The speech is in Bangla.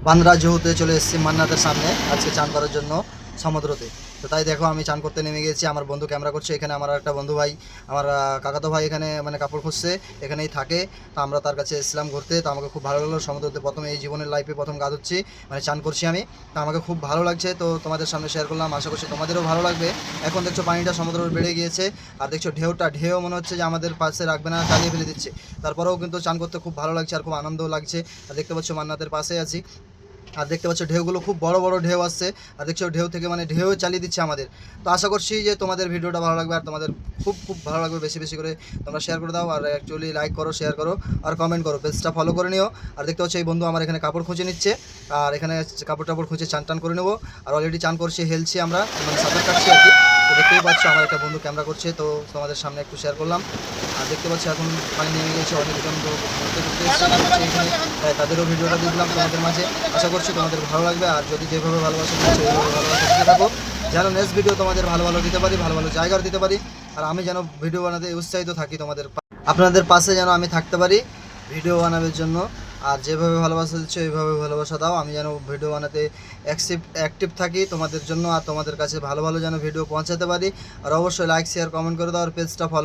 বান্দ্রা জুহুতে চলে এসেছি মান্নাতের সামনে আজকে চান করার জন্য সমুদ্রতে। তো তাই দেখো আমি চান করতে নেমে গেছি, আমার বন্ধু ক্যামেরা করছে। এখানে আমার একটা বন্ধু ভাই, আমার কাকাতো ভাই এখানে মানে কাপড় খুঁজছে, এখানেই থাকে। তো আমরা তার কাছে এসেছিলাম ঘুরতে। তো আমাকে খুব ভালো লাগলো, সমুদ্রতে প্রথম এই জীবনের লাইফে প্রথম গা ধুচ্ছি, মানে চান করছি আমি। তো আমাকে খুব ভালো লাগছে, তো তোমাদের সামনে শেয়ার করলাম, আশা করছি তোমাদেরও ভালো লাগবে। এখন দেখছো পানিটা সমুদ্র বেড়ে গিয়েছে, আর দেখছো ঢেউ মনে হচ্ছে যে আমাদের পাশে রাখবে না, চালিয়ে ফেলে দিচ্ছে। তারপরেও কিন্তু চান করতে খুব ভালো লাগছে আর খুব আনন্দও লাগছে। আর দেখতে পাচ্ছ মান্নাতের পাশে আছি, আর দেখতে পাচ্ছ ঢেউগুলো খুব বড় বড় ঢেউ আসছে, আর দেখছো ঢেউ থেকে মানে ঢেউ চালিয়ে দিচ্ছে আমাদের। তো আশা করছি যে তোমাদের ভিডিওটা ভালো লাগবে, আর তোমাদের খুব খুব ভালো লাগবে। বেশি বেশি করে তোমরা শেয়ার করে দাও, আর অ্যাকচুয়ালি লাইক করো, শেয়ার করো, আর কমেন্ট করো, পেজটা ফলো করে নিও। আর দেখতে পাচ্ছ এই বন্ধু আমার এখানে কাপড় খুঁজে নিচ্ছে, আর এখানে কাপড় টাপড় খুঁজে চান টান করে নেবো। আর অলরেডি চান করছি, হেলছি আমরা, মানে সাঁতার কাটছি আর কি। তো দেখতেই পাচ্ছ আমার একটা বন্ধু ক্যামেরা করছে, তো তোমাদের সামনে একটু শেয়ার করলাম। আর দেখতে পাচ্ছি এখন পানি নেমে গেছে, অনেকজন তো ঘুরতে ঘুরতে এসেছে এখানে, তাই তাদেরও ভিডিওটা দিয়ে দিলাম তোমাদের মাঝে। আশা করছি তোমাদের ভালো লাগবে, আর যদি যেভাবে ভালোবাসা দিচ্ছ এইভাবে ভালোবাসা দিতে থাকো, যেন নেক্সট ভিডিও তোমাদের ভালো ভালো দিতে পারি, ভালো ভালো জায়গার দিতে পারি। আর আমি যেন ভিডিও বানাতে উৎসাহিত থাকি, আপনাদের পাশে যেন আমি থাকতে পারি ভিডিও বানানোর জন্য। আর যেভাবে ভালোবাসা দিচ্ছ এইভাবে ভালোবাসা দাও, আমি যেন ভিডিও বানাতে অ্যাক্টিভ থাকি তোমাদের জন্য, আর তোমাদের কাছে ভালো ভালো যেন ভিডিও পৌঁছাতে পারি। আর অবশ্যই লাইক শেয়ার কমেন্ট করে দাও, আর পেজটা ফলো